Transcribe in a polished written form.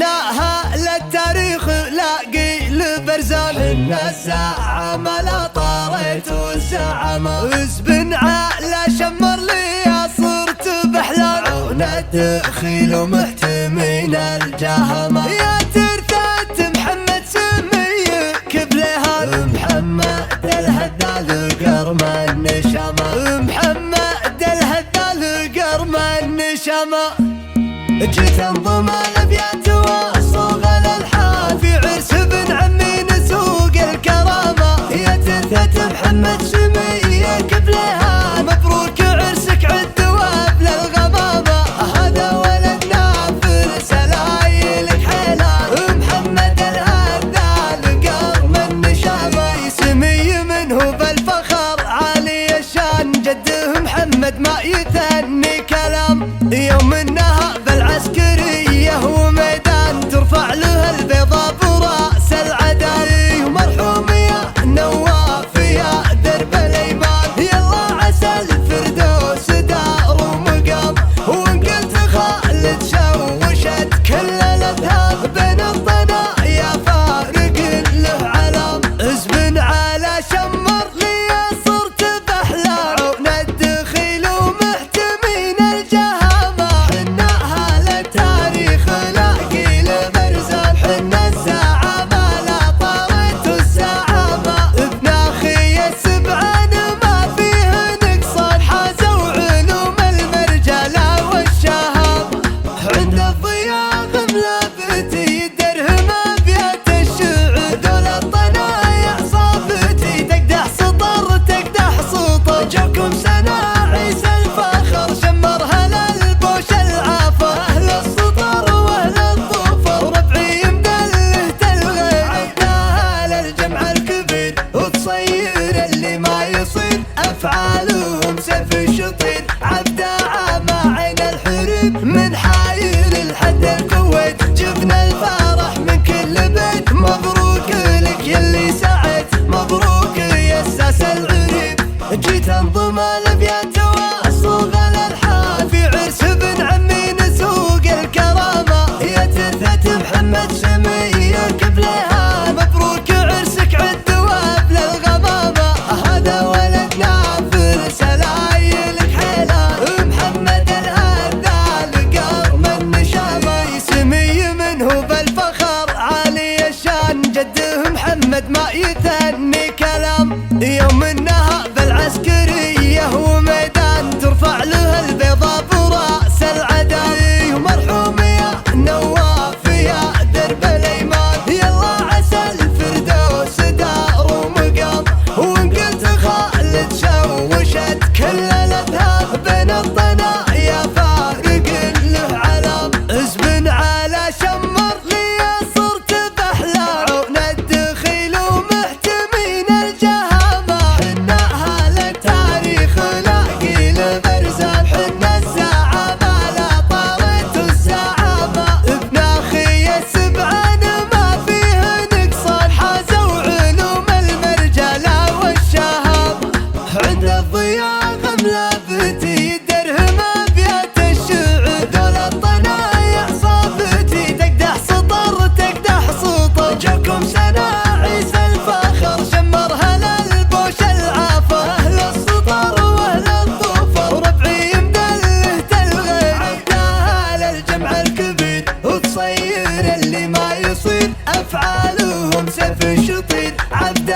حناها للتاريخ لاقي لبرزان، حنا الزعامة لا طاريت والزعامة اسبن على شمر لي صرت بحلال، عون الدخيل ومحتمين الجهمة يا ترثة محمد سميك بليهان، محمد الهذال قرم النشامة، محمد الهذال قرم النشامة. جيت انظم الابيات واصوغ الالحان في عرس ابن عمي نسوق الكرامه، يا ترثة محمد سميك بليهان، مبروك عرسك عد وابل الغمامه، هذا ولدنا فارس لايلك حيلان، محمد الهذال قرم النشامه، سمي منه بالفخر عالي الشان، جده محمد ما يثني كلام، يوم النهار بالعسكرية وميدان ترفع له البيضة براس العدال، ومرحوم يا نواف يا درب الايمان، يلا عسى الفردوس دار ومقام، وان قلت خالد شوشت كل الاذهان، بين الطنا يا فارق له علام، اسبن على شمر لي صرت بحلال، عون الدخيل ومحتمين الجهامة، حناها للتاريخ لاقي لبرزان، حنا الزعامة لا طارت والزعامة، ابن اخي السبعان ما فيه نقصان، حازوا علوم المرجلة والشهامة، عند الضياف ملابتي درهم ابيات الشعر، دول الطنايع صافتي تقدح سطر تقدح سطر، جاكم سنة عيسى الفخر شمرها للبوش العافر، اهل السطر واهل الظفر وربعي مدله تلغي، عداها للجمع الكبير وتصير اللي ما يصير، افعالهم سيف شطير، عبد عامة عين الحريب من حايل لحد الكويت، جبنا الفرح من كل بيت، مبروك لك يلي سعيت، مبروك يا الساس العريب. جيت انظم الابيات واصوغ الالحان في عرس ابن عمي نسوق الكرامه، يا ترثة محمد سميك بليهان، مبروك عرسك عد وابل الغمامه، هذا ولدنا فارس لايلك حيلان، محمد الهذال قرم النشامه، سمي منه بالفخر عالي الشان، جده محمد ما يثني كلام، يوم النهار بالعسكرية وميدان ترفع له البيضة براس العدال، ومرحوم يا نواف يا درب الايمان، يلا عسى الفردوس دار ومقام، وان قلت خالد شوشت كل الاذهان، بين الطنا يا فارق له علام، اسبن على شمر لي صرت بحلال، عون الدخيل ومحتمين الجهامة، حناها للتاريخ لاقي لبرزان، حنا الزعامة لا طارت والزعامة، ابن اخي السبعان ما فيه نقصان، حازوا علوم المرجلة والشهامة، عند الضياف ملابتي درهم ابيات الشعر، دول الطنايع صافتي تقدح سطر تقدح سطر، جاكم سنة عيسى الفخر شمرها للبوش العافر، اهل السطر واهل الظفر وربعي مدله تلغي، عداها للجمع الكبير وتصير اللي ما يصير، افعالهم سيف شطير، عبد